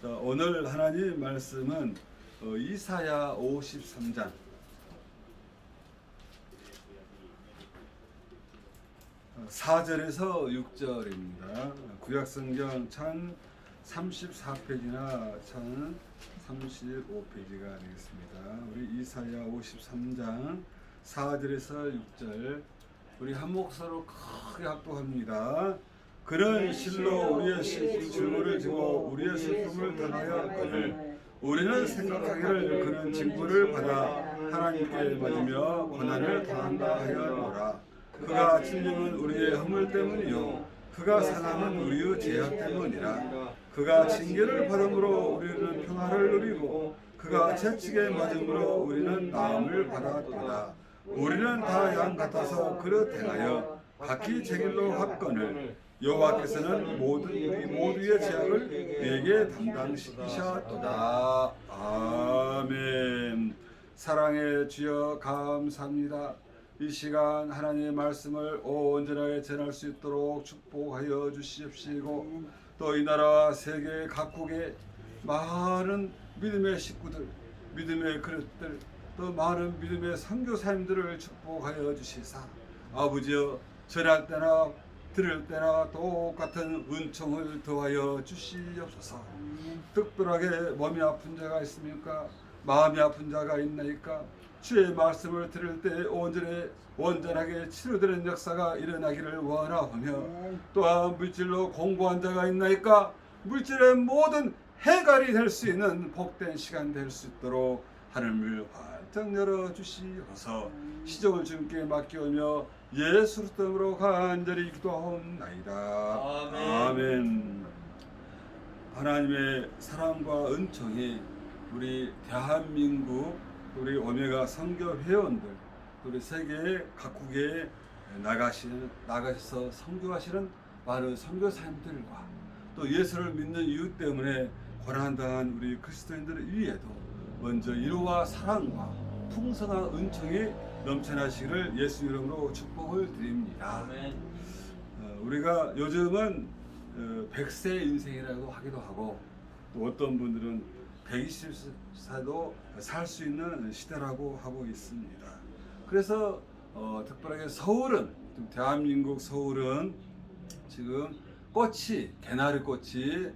자, 오늘 하나님 말씀은 이사야 53장 4절에서 6절입니다. 구약성경 1034페이지나 1035페이지가 되겠습니다. 우리 이사야 53장 4절에서 6절 우리 한 목소리로 크게 합독합니다. 그는 실로 우리의 질문을 지고 우리의 슬픔을 당하였거늘 우리는 생각하기를 그는 징벌을 받아 하나님께 맞으며 고난을 당한다 하였노라. 그가 찔림은 우리의 허물 때문이요 그가 상함은 우리의 죄악 때문이라. 그가 징계를 받음으로 우리는 평화를 누리고 그가 채찍에 맞음으로 우리는 나음을 받았도다. 우리는 다 양 같아서 그릇 행하여 각기 제 길로 갔거늘 여호와께서는 우리 모두의 죄악을 우리에게 담당시키셨도다. 아멘. 사랑의 주여 감사합니다. 이 시간 하나님의 말씀을 온전하게 전할 수 있도록 축복하여 주시옵시고 또 이 나라와 세계 각국의 많은 믿음의 식구들, 믿음의 그릇들, 또 많은 믿음의 선교사님들을 축복하여 주시사 아버지여 전할 때나 들을 때나 똑같은 은총을 더하여 주시옵소서. 특별하게 몸이 아픈 자가 있습니까? 마음이 아픈 자가 있나이까? 주의 말씀을 들을 때 온전하게 치료되는 역사가 일어나기를 원하오며 또한 물질로 공부한 자가 있나이까? 물질의 모든 해갈이 될 수 있는 복된 시간 될 수 있도록 하늘을 활짝 열어주시옵소서. 시종을 주님께 맡기오며 예수 그리스도로 간절히 기도하옵나이다. 아멘. 하나님의 사랑과 은총이 우리 대한민국 우리 오메가 선교 회원들 우리 세계 각국에 나가셔서 선교하시는 많은 선교사님들과 또 예수를 믿는 이유 때문에 고난당한 우리 그리스도인들 위에도 먼저 위로와 사랑과 풍성한 은총이 넘쳐나시기를 예수 이름으로 축복을 드립니다. 아멘. 우리가 요즘은 100세 인생이라고 하기도 하고 또 어떤 분들은 120세도 살 수 있는 시대라고 하고 있습니다. 그래서 특별하게 서울은 대한민국 서울은 지금 개나리 꽃이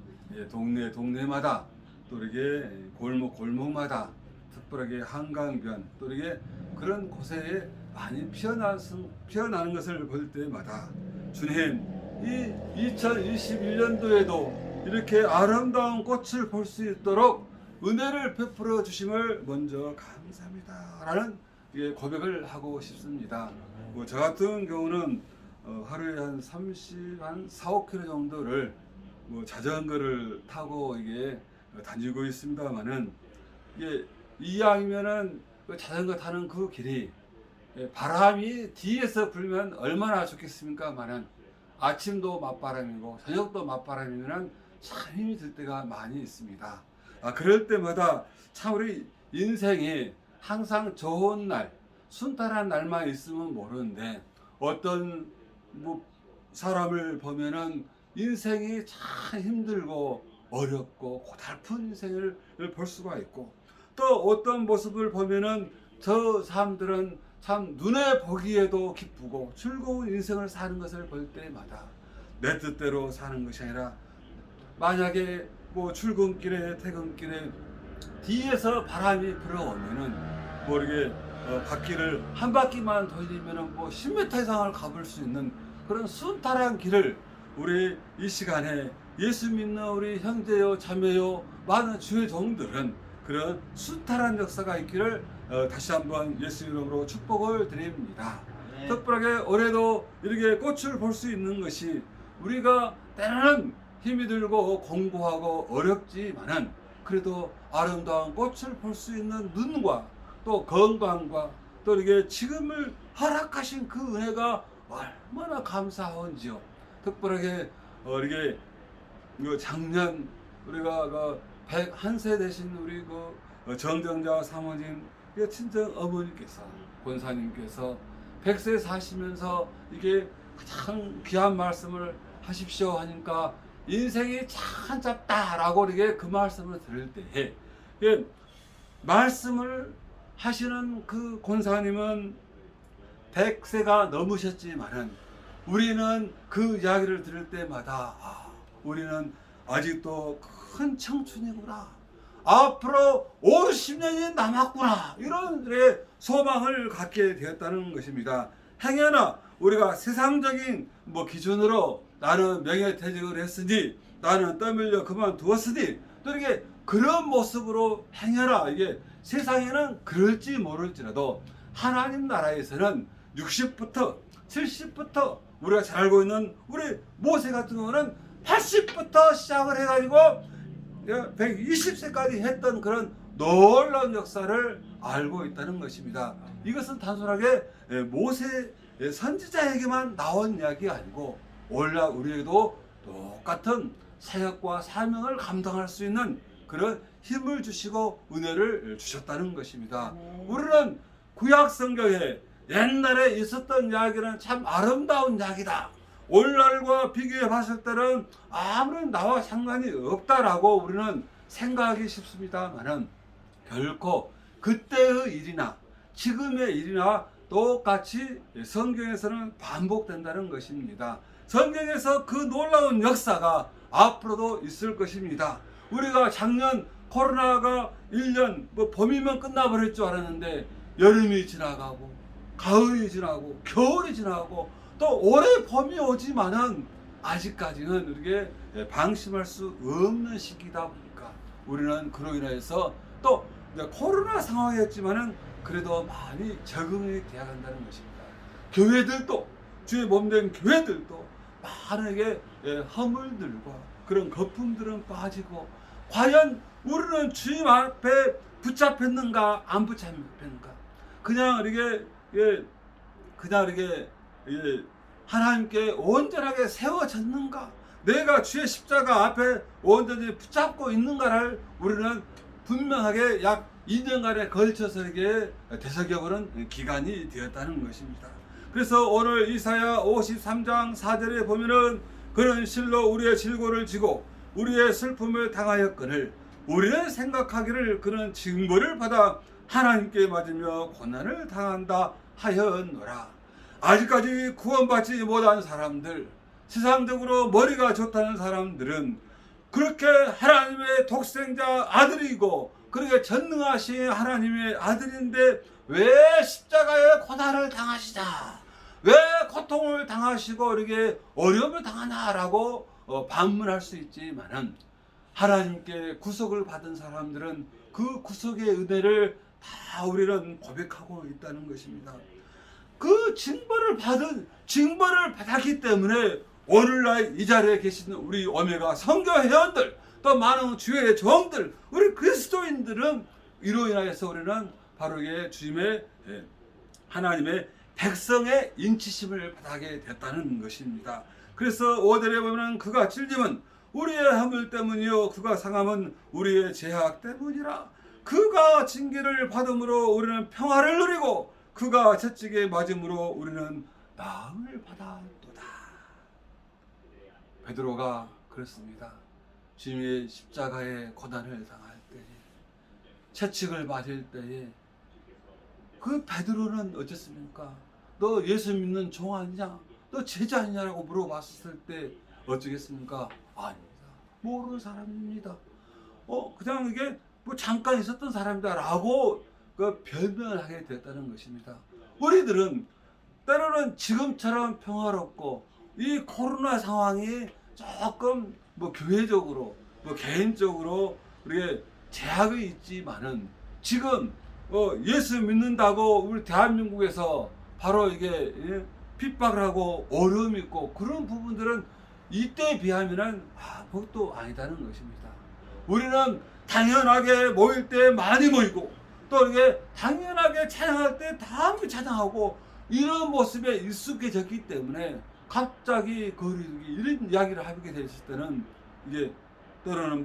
동네마다 또 이렇게 골목마다 특별하게 한강변 또 이렇게 그런 곳에 많이 피어나는 것을 볼 때마다 주님 이 2021년도에도 이렇게 아름다운 꽃을 볼 수 있도록 은혜를 베풀어 주심을 먼저 감사합니다 라는 고백을 하고 싶습니다. 저 같은 경우는 하루에 한 4, 5km 정도를 자전거를 타고 다니고 있습니다만은 이왕이면은 자전거 타는 그 길이 바람이 뒤에서 불면 얼마나 좋겠습니까만은 아침도 맞바람이고 저녁도 맞바람이면 참 힘이 들 때가 많이 있습니다. 그럴 때마다 참 우리 인생이 항상 좋은 날, 순탄한 날만 있으면 모르는데 어떤 사람을 보면은 인생이 참 힘들고 어렵고 고달픈 인생을 볼 수가 있고 또 어떤 모습을 보면은 저 사람들은 참 눈에 보기에도 기쁘고 즐거운 인생을 사는 것을 볼 때마다 내 뜻대로 사는 것이 아니라 만약에 출근길에 퇴근길에 뒤에서 바람이 불어오면은 이렇게 바퀴를 한 바퀴만 돌리면은 10m 이상을 가볼 수 있는 그런 순탄한 길을 우리 이 시간에 예수 믿는 우리 형제요 자매요 많은 주의 종들은 그런 순탄한 역사가 있기를 다시 한번 예수 이름으로 축복을 드립니다. 네. 특별하게 올해도 이렇게 꽃을 볼 수 있는 것이 우리가 때로는 힘이 들고 공부하고 어렵지만은 그래도 아름다운 꽃을 볼 수 있는 눈과 또 건강과 또 이렇게 지금을 허락하신 그 은혜가 얼마나 감사한지요. 특별하게 이렇게 작년 우리가 101세 되신 우리 정정자 사모님 친정 어머니께서 권사님께서 100세 사시면서 이게 가장 귀한 말씀을 하십시오 하니까 인생이 참 짧다라고 이렇게 그 말씀을 들을 때에 예, 말씀을 하시는 그 권사님은 100세가 넘으셨지만은 우리는 그 이야기를 들을 때마다 우리는 아직도 큰 청춘이구나. 앞으로 50년이 남았구나. 이런 소망을 갖게 되었다는 것입니다. 행여나 우리가 세상적인 기준으로 나는 명예퇴직을 했으니 나는 땀 흘려 그만두었으니 또 이렇게 그런 모습으로 행여나 이게 세상에는 그럴지 모를지라도 하나님 나라에서는 60부터 70부터 우리가 잘 알고 있는 우리 모세 같은 경우는 80부터 시작을 해가지고 120세까지 했던 그런 놀라운 역사를 알고 있다는 것입니다. 이것은 단순하게 모세 선지자에게만 나온 이야기가 아니고 오늘날 우리에게도 똑같은 사역과 사명을 감당할 수 있는 그런 힘을 주시고 은혜를 주셨다는 것입니다. 우리는 구약 성경에 옛날에 있었던 이야기는 참 아름다운 이야기다. 오늘날과 비교해 봤을 때는 아무런 나와 상관이 없다라고 우리는 생각하기 쉽습니다만은 결코 그때의 일이나 지금의 일이나 똑같이 성경에서는 반복된다는 것입니다. 성경에서 그 놀라운 역사가 앞으로도 있을 것입니다. 우리가 작년 코로나가 1년 봄이면 끝나버릴 줄 알았는데 여름이 지나가고 가을이 지나고 겨울이 지나고 또 올해 봄이 오지만은 아직까지는 우리에게 방심할 수 없는 시기다 보니까 우리는 그로 인해서 또 코로나 상황이었지만은 그래도 많이 적응이 되어 간다는 것입니다. 교회들도 주의 몸된 교회들도 많은 허물들과 그런 거품들은 빠지고 과연 우리는 주님 앞에 붙잡혔는가 안 붙잡혔는가 그냥 이렇게 하나님께 온전하게 세워졌는가 내가 주의 십자가 앞에 온전히 붙잡고 있는가를 우리는 분명하게 약 2년간에 걸쳐서 이게 되새겨보는 기간이 되었다는 것입니다. 그래서 오늘 이사야 53장 4절에 보면은 그는 실로 우리의 질고를 지고 우리의 슬픔을 당하였거늘 우리는 생각하기를 그는 징벌을 받아 하나님께 맞으며 고난을 당한다 하였노라. 아직까지 구원받지 못한 사람들, 세상적으로 머리가 좋다는 사람들은 그렇게 하나님의 독생자 아들이고 그렇게 전능하신 하나님의 아들인데 왜 십자가에 고난을 당하시자, 왜 고통을 당하시고 이렇게 어려움을 당하냐라고 반문할 수 있지만은 하나님께 구속을 받은 사람들은 그 구속의 은혜를 다 우리는 고백하고 있다는 것입니다. 그 징벌을 받았기 때문에 오늘날 이 자리에 계시는 우리 오메가 선교 회원들 또 많은 주의 종들 우리 그리스도인들은 이로 인하여서 우리는 바로 이게 주님의 하나님의 백성의 인치심을 받게 됐다는 것입니다. 그래서 5절에 보면 그가 찔림은 우리의 허물 때문이요 그가 상함은 우리의 죄악 때문이라. 그가 징계를 받음으로 우리는 평화를 누리고 그가 채찍에 맞음으로 우리는 나음을 받았도다. 베드로가 그렇습니다. 주님의 십자가에 고난을 당할 때에 채찍을 맞을 때에 그 베드로는 어쨌습니까? 너 예수 믿는 종 아니냐? 너 제자 아니냐라고 물어봤을 때 어쩌겠습니까? 아닙니다. 모르는 사람입니다. 그냥 이게 잠깐 있었던 사람이다라고 그 변명을 하게 됐다는 것입니다. 우리들은 때로는 지금처럼 평화롭고 이 코로나 상황이 조금 교회적으로 개인적으로 우리의 제약이 있지만은 지금 예수 믿는다고 우리 대한민국에서 바로 이게 핍박을 하고 어려움이 있고 그런 부분들은 이때에 비하면은 그것도 아니다는 것입니다. 우리는 당연하게 모일 때 많이 모이고 또 이게 당연하게 찬양할 때 다 함께 찬양하고 이런 모습에 익숙해졌기 때문에 갑자기 거리두기 이런 이야기를 하게 됐을 때는 이게 때로는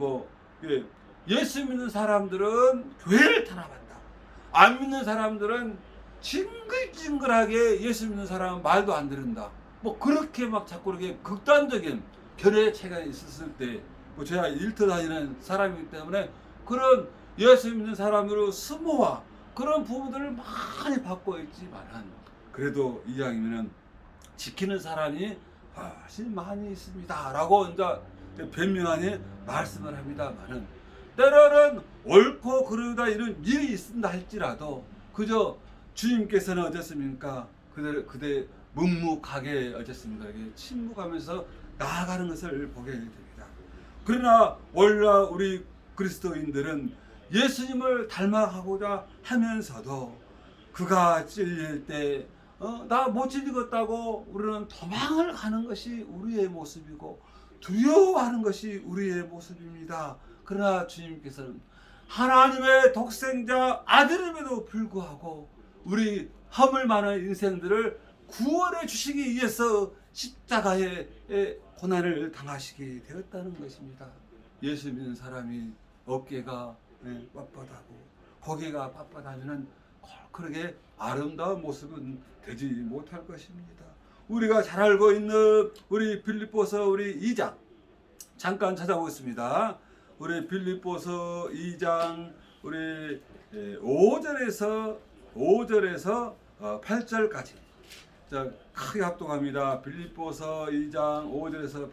예수 믿는 사람들은 교회를 탄압한다. 안 믿는 사람들은 징글징글하게 예수 믿는 사람은 말도 안 들은다. 그렇게 자꾸 이렇게 극단적인 견해의 차이가 있었을 때, 뭐 제가 일터 다니는 사람이기 때문에 그런 예수 믿는 사람으로 스모와 그런 부분들을 많이 받고 있지만은, 그래도 이왕이면은 지키는 사람이 훨씬 많이 있습니다 라고 이제 변명하니 말씀을 합니다만은, 때로는 옳고 그르다 이런 일이 있습니다 할지라도 그저 주님께서는 어쨌습니까? 그대 묵묵하게 어쨌습니까? 이렇게 침묵하면서 나아가는 것을 보게 됩니다. 그러나 원래 우리 그리스도인들은 예수님을 닮아가고자 하면서도 그가 찔릴 때 나 못 찔리겠다고 우리는 도망을 가는 것이 우리의 모습이고 두려워하는 것이 우리의 모습입니다. 그러나 주님께서는 하나님의 독생자 아들임에도 불구하고 우리 허물 많은 인생들을 구원해 주시기 위해서 십자가의 고난을 당하시게 되었다는 것입니다. 예수 믿는 사람이 어깨가 빳빳하고 고개가 빳빳하면 그렇게 아름다운 모습은 되지 못할 것입니다. 우리가 잘 알고 있는 우리 빌립보서 우리 2장 잠깐 찾아보겠습니다. 우리 빌립보서 2장 우리 5절에서 8절까지 자, 크게 합동합니다. 빌립보서 2장 5절에서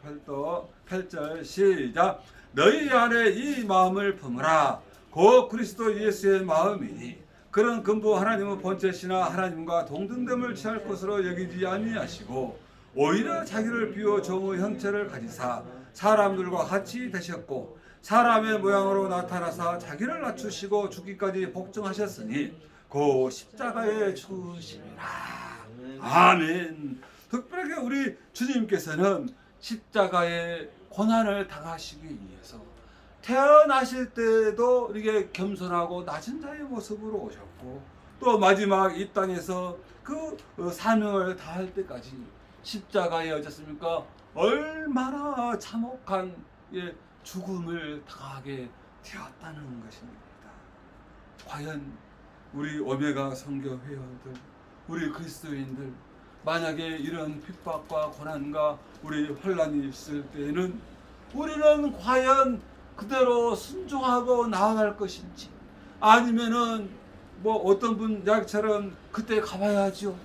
8절 시작. 너희 안에 이 마음을 품으라. 곧 그리스도 예수의 마음이니 그런 근부 하나님은 번제시나 하나님과 동등됨을 취할 것으로 여기지 아니하시고 오히려 자기를 비워 종의 형체를 가지사 사람들과 같이 되셨고 사람의 모양으로 나타나사 자기를 낮추시고 죽기까지 복종하셨으니 그 십자가에 죽으심이라. 아멘. 특별하게 우리 주님께서는 십자가의 고난을 당하시기 위해서 태어나실 때도 이렇게 겸손하고 낮은 자의 모습으로 오셨고 또 마지막 이 땅에서 그 사명을 다할 때까지 십자가에 어졌습니까? 얼마나 참혹한 죽음을 당하게 되었다는 것입니다. 과연 우리 오메가 선교 회원들, 우리 그리스도인들 만약에 이런 핍박과 고난과 우리 환난이 있을 때에는 우리는 과연 그대로 순종하고 나아갈 것인지 아니면은 뭐 어떤 분 이야기처럼 그때 가봐야죠.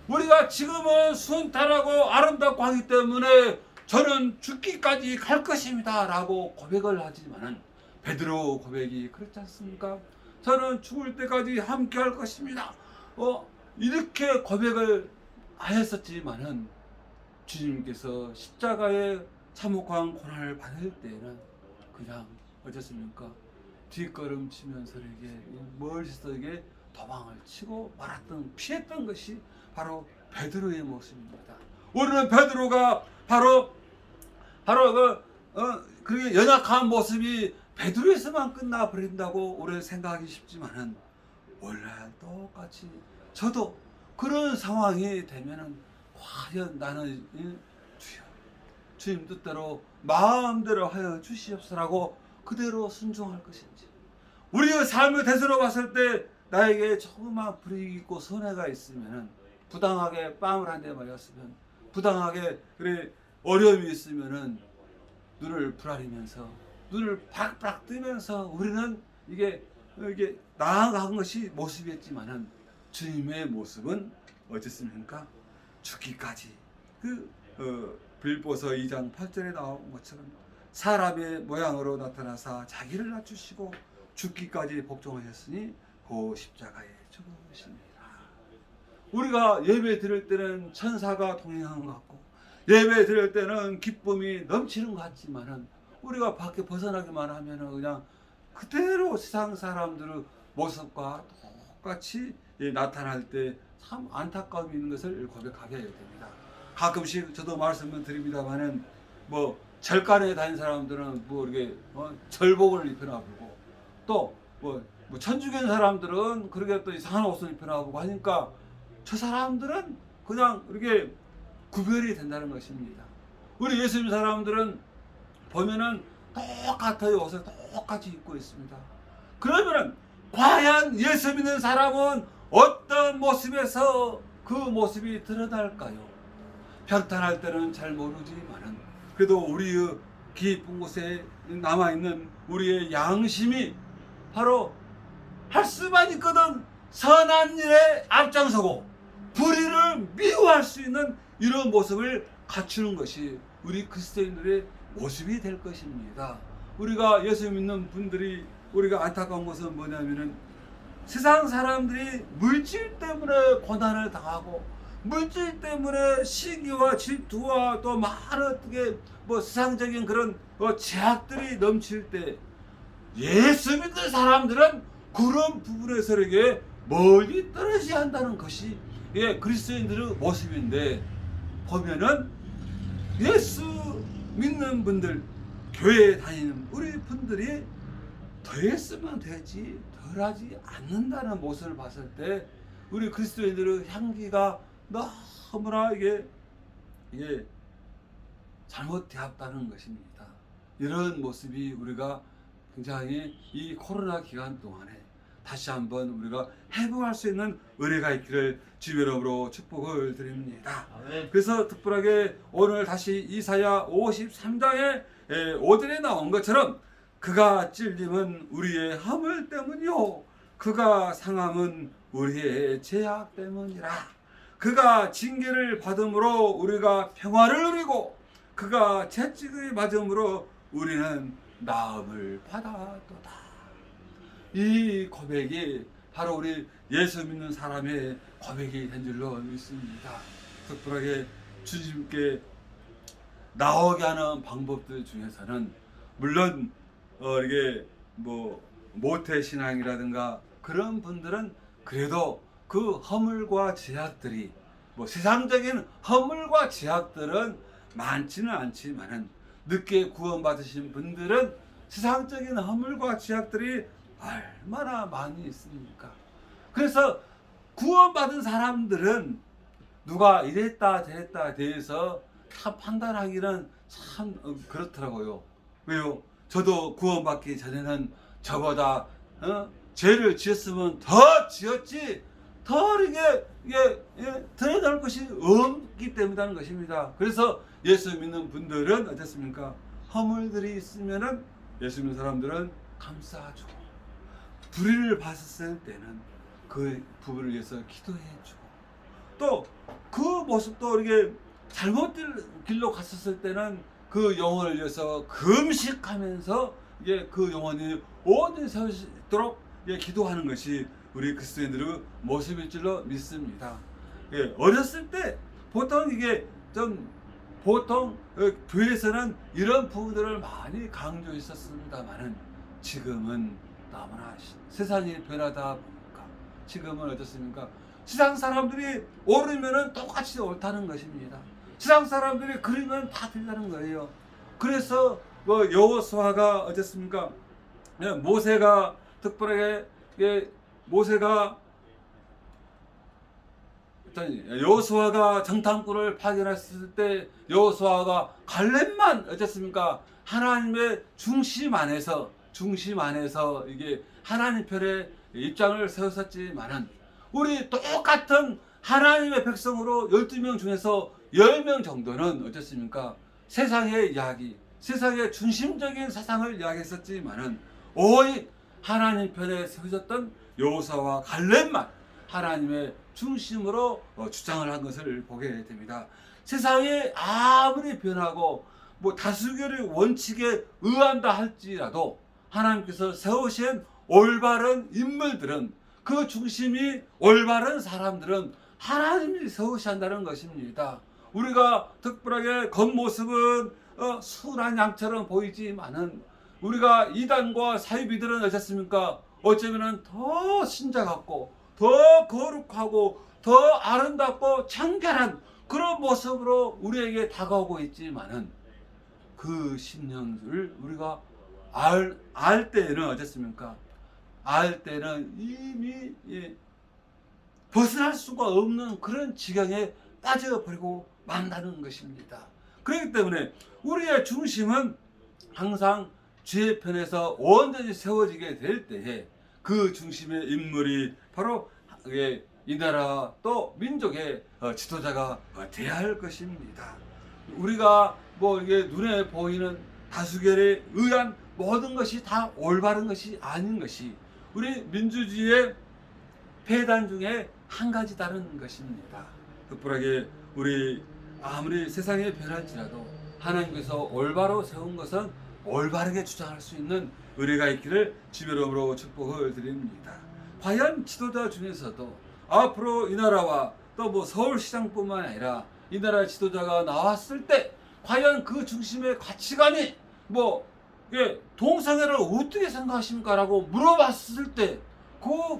우리가 지금은 순탄하고 아름답고 하기 때문에 저는 죽기까지 갈 것입니다 라고 고백을 하지만은 베드로 고백이 그렇지 않습니까? 저는 죽을 때까지 함께 할 것입니다. 이렇게 고백을 하였었지만은 주님께서 십자가의 참혹한 고난을 받을 때는 그냥 어쨌습니까? 뒷걸음 치면서 이렇게 멀리서에게 도망을 치고 말았던 피했던 것이 바로 베드로의 모습입니다. 우리는 베드로가 바로 그 연약한 모습이 베드로에서만 끝나 버린다고 우리는 생각하기 쉽지만은 원래 똑같이 저도 그런 상황이 되면은 과연 나는 주님 뜻대로 마음대로 하여 주시옵소라고 그대로 순종할 것인지 우리의 삶을 되돌아 봤을 때 나에게 조그만 불이익이 있고 손해가 있으면은 부당하게 빵을 한 대 맞았으면 부당하게 그래 어려움이 있으면은 눈을 부라리면서 눈을 박박 뜨면서 우리는 이게 나아간 것이 모습이었지만은 주님의 모습은 어쨌습니까? 죽기까지 빌보서 2장 8절에 나온 것처럼 사람의 모양으로 나타나사 자기를 낮추시고 죽기까지 복종하셨으니 그 십자가에 죽으십니다. 우리가 예배 드릴 때는 천사가 동행하는 것 같고 예배 드릴 때는 기쁨이 넘치는 것 같지만은 우리가 밖에 벗어나기만 하면은 그냥 그대로 세상 사람들의 모습과 똑같이 나타날 때 참 안타까움이 있는 것을 고백하게 됩니다. 가끔씩 저도 말씀을 드립니다만은 뭐 절간에 다닌 사람들은 뭐 이렇게 절복을 입혀놔보고 또 뭐 천주교 사람들은 그렇게 또 이상한 옷을 입혀놔보고 하니까 저 사람들은 그냥 이렇게 구별이 된다는 것입니다. 우리 예수 믿는 사람들은 보면은 똑같아요. 옷을 똑같이 입고 있습니다. 그러면은 과연 예수 믿는 사람은 어떤 모습에서 그 모습이 드러날까요? 평탄할 때는 잘 모르지만은 그래도 우리의 깊은 곳에 남아있는 우리의 양심이 바로 할 수만 있거든 선한 일에 앞장서고 불의를 미워할 수 있는 이런 모습을 갖추는 것이 우리 그리스도인들의 모습이 될 것입니다. 우리가 예수 믿는 분들이 우리가 안타까운 것은 뭐냐면은 세상 사람들이 물질 때문에 고난을 당하고 물질 때문에 시기와 질투와 또 많은 어떻게 세상적인 그런 제약들이 넘칠 때 예수 믿는 사람들은 그런 부분에서에게 멀리 떨어져야 한다는 것이 그리스도인들의 모습인데, 보면은 예수 믿는 분들, 교회에 다니는 우리 분들이 더했으면 되지 덜하지 않는다는 모습을 봤을 때 우리 그리스도인들의 향기가 너무나 이게 잘못되었다는 것입니다. 이런 모습이 우리가 굉장히 이 코로나 기간 동안에 다시 한번 우리가 회복할 수 있는 은혜가 있기를 주의 이름으로 축복을 드립니다. 아멘. 그래서 특별하게 오늘 다시 이사야 53장에 5절에 나온 것처럼 그가 찔림은 우리의 허물 때문이요 그가 상함은 우리의 죄악 때문이라. 그가 징계를 받음으로 우리가 평화를 누리고 그가 채찍을 맞음으로 우리는 나음을 받았도다. 이 고백이 바로 우리 예수 믿는 사람의 고백이 된 줄로 믿습니다. 특별하게 주님께 나오게 하는 방법들 중에서는 물론 이게 모태 신앙이라든가 그런 분들은 그래도 그 허물과 제약들이 세상적인 허물과 제약들은 많지는 않지만은 늦게 구원받으신 분들은 세상적인 허물과 제약들이 얼마나 많이 있습니까? 그래서 구원받은 사람들은 누가 이랬다 저랬다 대해서 다 판단하기는 참 그렇더라고요. 왜요? 저도 구원받기 전에는 저보다 죄를 지었으면 더 지었지 더 이게 드러날 것이 없기 때문이라는 것입니다. 그래서 예수 믿는 분들은 어떻습니까? 허물들이 있으면은 예수 믿는 사람들은 감싸주고 불의를 봤을 때는 그 부분을 위해서 기도해주고 또 그 모습도 이렇게 잘못된 길로 갔었을 때는 그 영혼을 위해서 금식하면서 그 영혼이 온전히 세워지도록 기도하는 것이 우리 그리스도인들의 모습일 줄로 믿습니다. 어렸을 때 보통 보통 교회에서는 이런 부분들을 많이 강조했었습니다만은 지금은 너무나 세상이 변하다 보니까 지금은 어떻습니까? 세상 사람들이 옳으면은 똑같이 옳다는 것입니다. 세상 사람들이 그리면 다 된다는 거예요. 그래서 여호수아가 어쨌습니까? 모세가 특별하게 여호수아가 정탐꾼을 파견했을 때 여호수아가 갈렙만 어쨌습니까? 하나님의 중심 안에서 이게 하나님 편에 입장을 세웠었지만은 우리 똑같은 하나님의 백성으로 12명 중에서 10명 정도는 어쨌습니까? 세상의 이야기, 세상의 중심적인 사상을 이야기했었지만은 오직 하나님 편에 세워졌던 여호수아와 갈렙만 하나님의 중심으로 주장을 한 것을 보게 됩니다. 세상이 아무리 변하고 다수결의 원칙에 의한다 할지라도 하나님께서 세우신 올바른 인물들은 그 중심이 올바른 사람들은 하나님이 세우셔야 한다는 것입니다. 우리가 특별하게 겉모습은 순한 양처럼 보이지만은 우리가 이단과 사이비들은 어떻습니까? 어쩌면은 더 신자 같고 더 거룩하고 더 아름답고 청결한 그런 모습으로 우리에게 다가오고 있지만은 그 심령을 우리가 알 때는 어떻습니까? 알 때는 이미 벗어날 수가 없는 그런 지경에 빠져버리고 만다는 것입니다. 그렇기 때문에 우리의 중심은 항상 주의 편에서 온전히 세워지게 될 때에 그 중심의 인물이 바로 이 나라 또 민족의 지도자가 되어야 할 것입니다. 우리가 뭐 이게 눈에 보이는 다수결에 의한 모든 것이 다 올바른 것이 아닌 것이 우리 민주주의의 폐단 중에 한 가지 다른 것입니다. 특별하게 우리 아무리 세상이 변할지라도 하나님께서 올바로 세운 것은 올바르게 주장할 수 있는 의뢰가 있기를 주님의 이름으로 축복을 드립니다. 과연 지도자 중에서도 앞으로 이 나라와 또 뭐 서울시장뿐만 아니라 이 나라 지도자가 나왔을 때 과연 그 중심의 가치관이 뭐 동성애를 어떻게 생각하십니까라고 물어봤을 때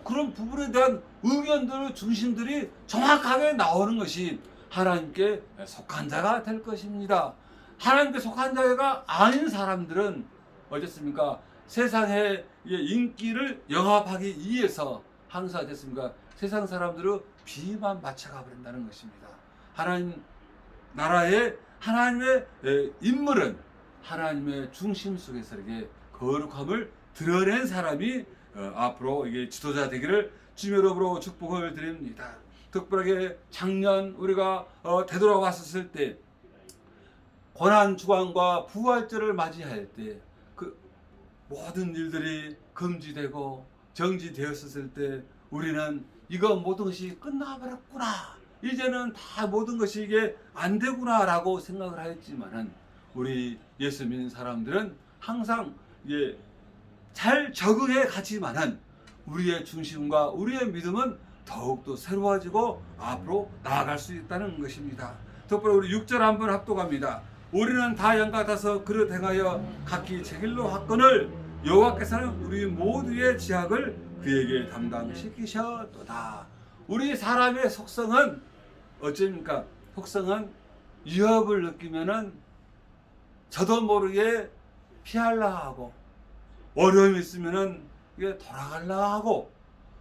그런 부분에 대한 의견들 중심들이 정확하게 나오는 것이 하나님께 속한 자가 될 것입니다. 하나님께 속한 자가 아닌 사람들은 어쨌습니까? 세상의 인기를 영합하기 위해서 항상 어쨌습니까? 세상 사람들은 비만 맞춰가 버린다는 것입니다. 하나님 나라의 하나님의 인물은 하나님의 중심 속에서 이렇게 거룩함을 드러낸 사람이 앞으로 이게 지도자 되기를 주님의 이름으로 축복을 드립니다. 특별하게 작년 우리가 되돌아왔었을 때 고난 주간과 부활절을 맞이할 때 그 모든 일들이 금지되고 정지되었을 때 우리는 이거 모든 것이 끝나버렸구나, 이제는 다 모든 것이 이게 안 되구나라고 생각을 하였지만은 우리 예수 믿는 사람들은 항상 잘 적응해 가지만은 우리의 중심과 우리의 믿음은 더욱더 새로워지고 앞으로 나아갈 수 있다는 것입니다. 특별히 우리 6절 한번 합독합니다. 우리는 다 양같아서 그릇 행하여 각기 제 길로 갔거늘 여호와께서는 우리 모두의 지약을 그에게 담당시키셨도다. 우리 사람의 속성은 어쩝니까? 속성은 위협을 느끼면은 저도 모르게 피하려 하고, 어려움이 있으면은 이게 돌아가려 하고,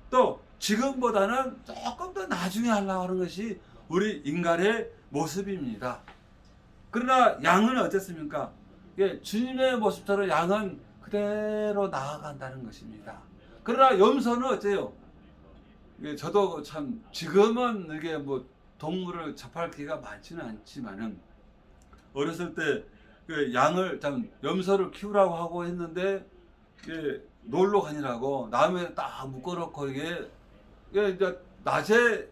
또 지금보다는 조금 더 나중에 하려고 하는 것이 우리 인간의 모습입니다. 그러나 양은 어떻습니까? 주님의 모습처럼 양은 그대로 나아간다는 것입니다. 그러나 염소는 어째요? 저도 참 지금은 이게 뭐 동물을 접할 기회가 많지는 않지만은 어렸을 때 양을 참 염소를 키우라고 하고 했는데 놀러 가니라고 나무에 딱 묶어놓고 이게 이제 낮에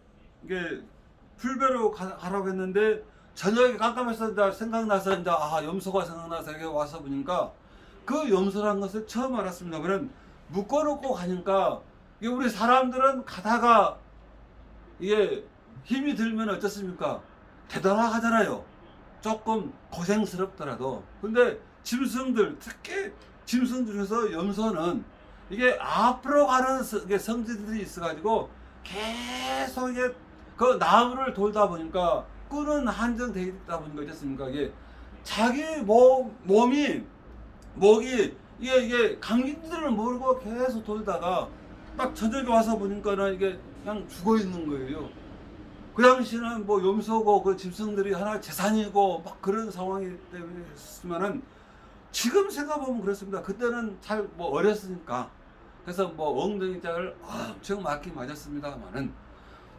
풀베로 가라고 했는데 저녁에 깜깜해서 이제 생각나서 이제 염소가 생각나서 여기 와서 보니까 그 염소란 것을 처음 알았습니다. 그는 묶어놓고 가니까 우리 사람들은 가다가 이게 힘이 들면 어떻습니까? 되돌아가잖아요. 조금 고생스럽더라도. 근데 짐승들, 특히 짐승 중에서 염소는 이게 앞으로 가는 성질들이 있어가지고 계속 이게 그 나무를 돌다 보니까 끈은 한정되어 있다 보니까 어떻습니까? 이게 자기 목이 이게 감기들을 모르고 계속 돌다가 딱 저녁에 와서 보니까는 이게 그냥 죽어 있는 거예요. 그 당시는 뭐 염소고 그 짐승들이 하나 재산이고 막 그런 상황이기 때문에 했지만은 지금 생각해보면 그렇습니다. 그때는 잘 뭐 어렸으니까. 그래서 뭐 엉덩이 짝을 엄청 맞긴 맞았습니다만은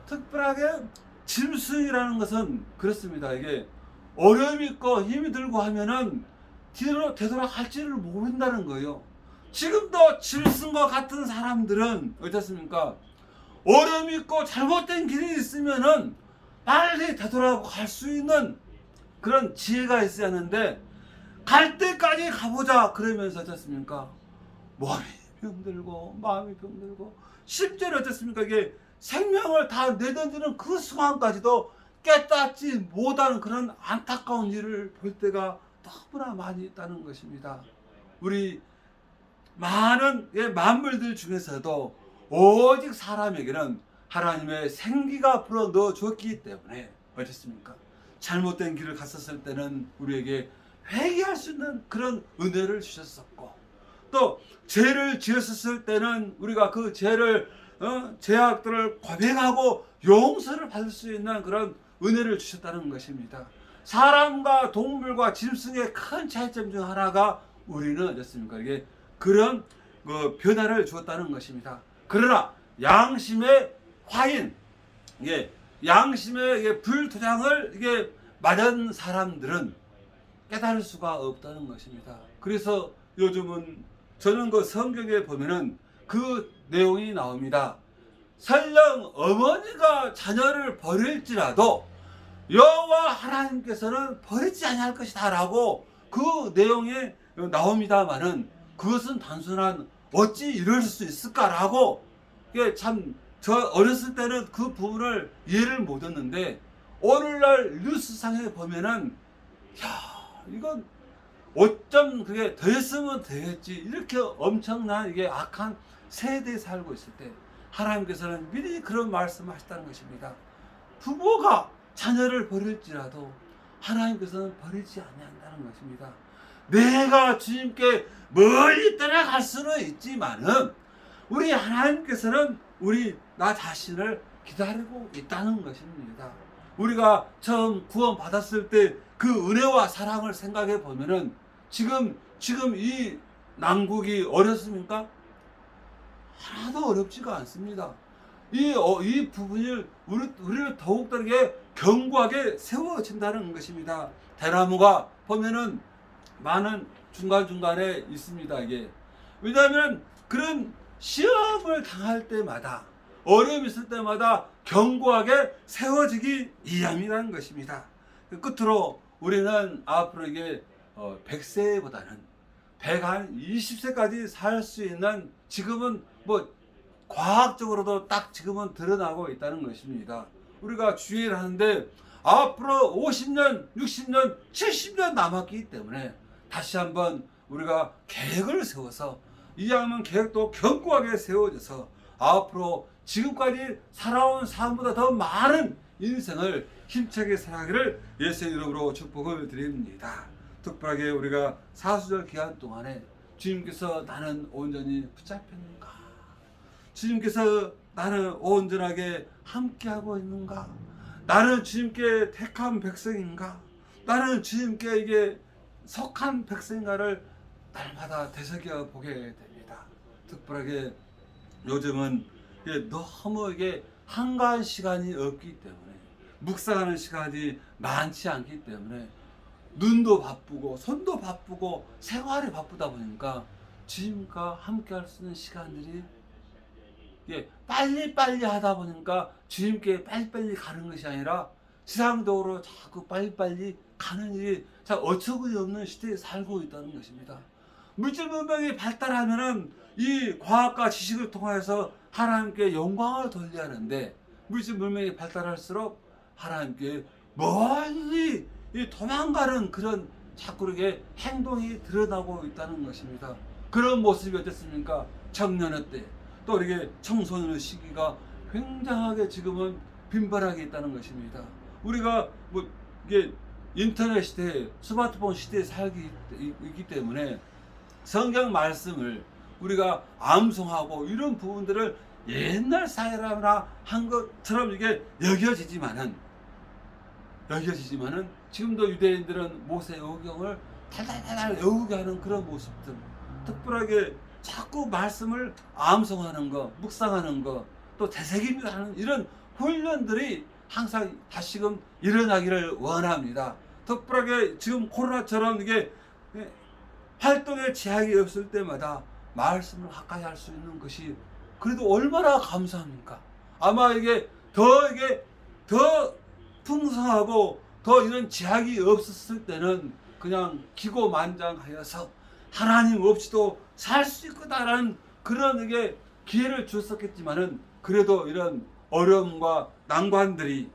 특별하게 짐승이라는 것은 그렇습니다. 이게 어려움이 있고 힘이 들고 하면은 뒤로 되돌아갈지를 모른다는 거예요. 지금도 짐승과 같은 사람들은 어떻습니까? 어려움이 있고 잘못된 길이 있으면은 빨리 되돌아갈 수 있는 그런 지혜가 있어야 하는데 갈 때까지 가보자 그러면서 어떻습니까? 몸이 병들고 마음이 병들고 심지어는 어떻습니까? 이게 생명을 다 내던지는 그 순간까지도 깨닫지 못하는 그런 안타까운 일을 볼 때가 너무나 많이 있다는 것입니다. 우리 많은 만물들 중에서도 오직 사람에게는 하나님의 생기가 불어 넣어 줬기 때문에 어떻습니까? 잘못된 길을 갔었을 때는 우리에게 회개할 수 있는 그런 은혜를 주셨었고, 또 죄를 지었을 때는 우리가 그 죄악들을 고백하고 용서를 받을 수 있는 그런 은혜를 주셨다는 것입니다. 사람과 동물과 짐승의 큰 차이점 중 하나가 우리는 어떻습니까? 이게 그런 변화를 주었다는 것입니다. 그러나 양심의 화인, 양심의 불토장을 마른 사람들은 깨달을 수가 없다는 것입니다. 그래서 요즘은 저는 그 성경에 보면은 그 내용이 나옵니다. 설령 어머니가 자녀를 버릴지라도 여호와 하나님께서는 버리지 아니할 것이다 라고 그 내용에 나옵니다마는, 그것은 단순한 어찌 이럴 수 있을까라고, 참 저 어렸을 때는 그 부분을 이해를 못했는데 오늘날 뉴스상에 보면은 이건 어쩜 그게 더 했으면 되겠지, 이렇게 엄청난 이게 악한 세대에 살고 있을 때 하나님께서는 미리 그런 말씀하셨다는 것입니다. 부모가 자녀를 버릴지라도 하나님께서는 버리지 아니한다는 것입니다. 내가 주님께 멀리 떠나갈 수는 있지만은 우리 하나님께서는 나 자신을 기다리고 있다는 것입니다. 우리가 처음 구원 받았을 때 그 은혜와 사랑을 생각해 보면은 지금 이 난국이 어렵습니까? 하나도 어렵지가 않습니다. 이 부분을 우리를 더욱더 견고하게 세워진다는 것입니다. 대나무가 보면은 많은 중간중간에 있습니다. 이게 왜냐하면 그런 시험을 당할 때마다, 어려움이 있을 때마다 견고하게 세워지기 위함이라는 것입니다. 끝으로 우리는 앞으로 이게 100세보다는 120세까지 살 수 있는, 지금은 뭐 과학적으로도 딱 지금은 드러나고 있다는 것입니다. 우리가 주의를 하는데 앞으로 50년, 60년, 70년 남았기 때문에 다시 한번 우리가 계획을 세워서, 이왕이면 계획도 견고하게 세워져서 앞으로 지금까지 살아온 삶보다 더 많은 인생을 힘차게 살아가기를 예수의 이름으로 축복을 드립니다. 특별하게 우리가 사수절 기간 동안에 주님께서 나는 온전히 붙잡혔는가? 주님께서 나는 온전하게 함께하고 있는가? 나는 주님께 택한 백성인가? 나는 주님께 이게 속한 백성인가를 날마다 되새겨 보게 됩니다. 특별하게 요즘은 너무 이게 한가한 시간이 없기 때문에, 묵상하는 시간이 많지 않기 때문에 눈도 바쁘고 손도 바쁘고 생활이 바쁘다 보니까 주님과 함께 할 수 있는 시간들이 빨리빨리 하다 보니까 주님께 빨리빨리 가는 것이 아니라 세상적으로 자꾸 빨리빨리 가는 일이 참 어처구니 없는 시대에 살고 있다는 것입니다. 물질 문명이 발달하면은 이 과학과 지식을 통해서 하나님께 영광을 돌려야 하는데, 물질 문명이 발달할수록 하나님께 멀리 도망가는 그런 자꾸 이렇게 행동이 드러나고 있다는 것입니다. 그런 모습이 어땠습니까? 청년의 때, 또 이렇게 청소년의 시기가 굉장하게 지금은 빈번하게 있다는 것입니다. 우리가 뭐 이게 인터넷 시대, 스마트폰 시대에 살기 있기 때문에 성경 말씀을 우리가 암송하고 이런 부분들을 옛날 사람이라 한 것처럼 이게 여겨지지만은 지금도 유대인들은 모세 오경을 달달달달 외우게 하는 그런 모습들, 특별하게 자꾸 말씀을 암송하는 거, 묵상하는 거, 또 되새김을 하는 이런 훈련들이 항상 다시금 일어나기를 원합니다. 특별하게 지금 코로나처럼 이게 활동에 제약이 없을 때마다 말씀을 가까이 할 수 있는 것이 그래도 얼마나 감사합니까? 아마 이게 더 풍성하고 더 이런 제약이 없었을 때는 그냥 기고만장하여서 하나님 없이도 살 수 있구나라는 그런 이게 기회를 줬었겠지만은, 그래도 이런 어려움과 난관들이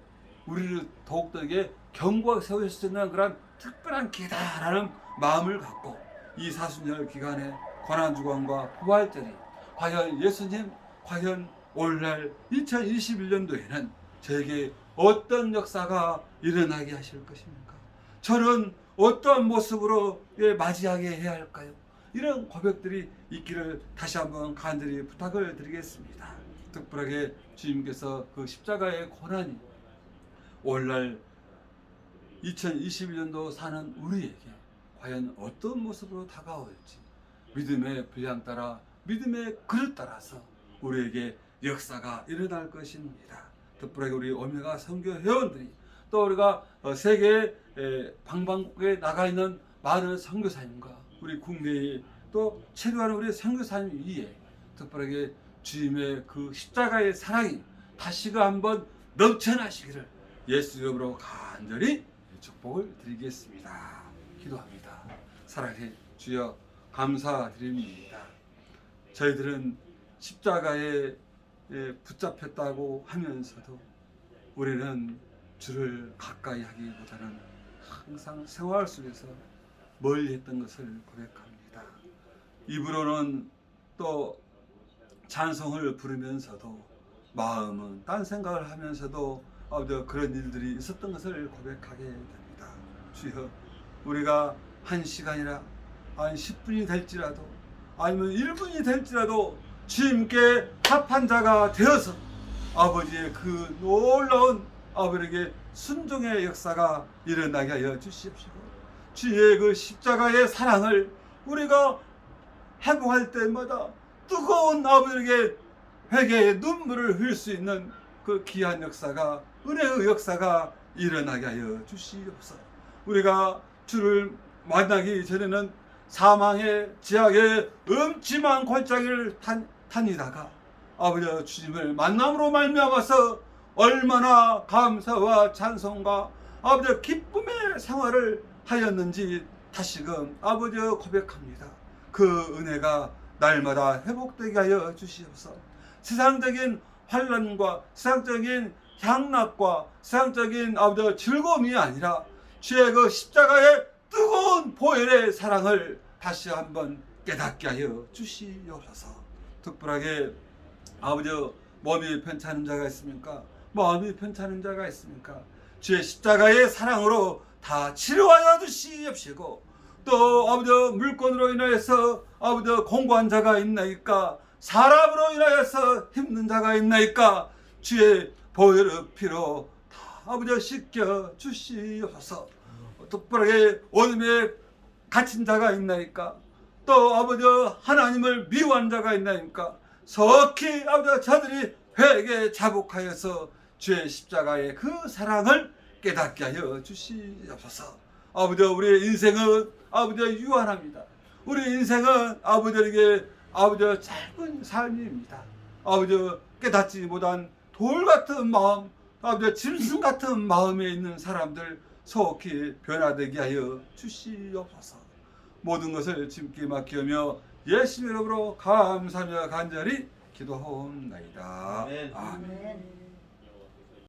우리를 더욱더 이게 견고하게 세울 수 있는 그런 특별한 기회다라는 마음을 갖고 이 사순절 기간에 고난주간과 부활절이 과연 예수님, 과연 오늘날 2021년도에는 저에게 어떤 역사가 일어나게 하실 것입니까? 저는 어떠한 모습으로 맞이하게 해야 할까요? 이런 고백들이 있기를 다시 한번 간절히 부탁을 드리겠습니다. 특별하게 주님께서 그 십자가의 고난이 오늘날 2021년도 사는 우리에게 과연 어떤 모습으로 다가올지, 믿음의 분량 따라, 믿음의 그릇 따라서 우리에게 역사가 일어날 것입니다. 특별하게 우리 오메가 선교 회원들이 또 우리가 세계 방방곡곡에 나가 있는 많은 선교사님과 우리 국내에 또 체류하는 우리 선교사님 위에 특별하게 주님의 그 십자가의 사랑이 다시가 한번 넘쳐나시기를 예수 이름으로 간절히 축복을 드리겠습니다. 기도합니다. 사랑해 주여 감사드립니다. 저희들은 십자가에 붙잡혔다고 하면서도 우리는 주를 가까이 하기보다는 항상 생활 속에서 멀리 했던 것을 고백합니다. 입으로는 또 찬송을 부르면서도 마음은 딴 생각을 하면서도 그런 일들이 있었던 것을 고백하게 됩니다. 주여 우리가 1시간이나 아니 10분이 될지라도 아니면 1분이 될지라도 주님께 합한 자가 되어서 아버지의 그 놀라운 아버지에게 순종의 역사가 일어나게 하여 주시옵시고 주의 그 십자가의 사랑을 우리가 행동할 때마다 뜨거운 아버지에게 회개의 눈물을 흘릴 수 있는 그 귀한 역사가 은혜의 역사가 일어나게 하여 주시옵소서. 우리가 주를 만나기 전에는 사망의 지옥의 음침한 골짜기를 다니다가 아버지 주님을 만남으로 말미암아서 얼마나 감사와 찬송과 아버지 기쁨의 생활을 하였는지 다시금 아버지 고백합니다. 그 은혜가 날마다 회복되게 하여 주시옵소서. 세상적인 환난과 세상적인 향락과 세상적인 아버지 즐거움이 아니라 주의 그 십자가의 뜨거운 보혈의 사랑을 다시 한번 깨닫게 하여 주시옵소서. 특별하게 아버지 몸이 편찮은 자가 있습니까? 마음이 편찮은 자가 있습니까? 주의 십자가의 사랑으로 다 치료하여 주시옵시고 또 아버지 물건으로 인하여서 아버지 공고한 자가 있나이까? 사람으로 인하여서 힘든 자가 있나이까? 주의 보혈의 피로 다 아버지 씻겨 주시옵소서. 특별하게 어둠에 갇힌 자가 있나이까? 또 아버지 하나님을 미워한 자가 있나이까? 속히 아버지 저들이 회개 자복하여서 주의 십자가의 그 사랑을 깨닫게 하여 주시옵소서. 아버지 우리의 인생은 아버지 유한합니다. 우리 인생은 아버지에게 아버지 짧은 삶입니다. 아버지 깨닫지 못한 돌 같은 마음, 아버지 짐승 같은 마음에 있는 사람들 속히 변화되게 하여 주시옵소서. 모든 것을 주님께 맡기며 예수님 이름으로 감사하며 간절히 기도하옵나이다. 아멘. 아멘.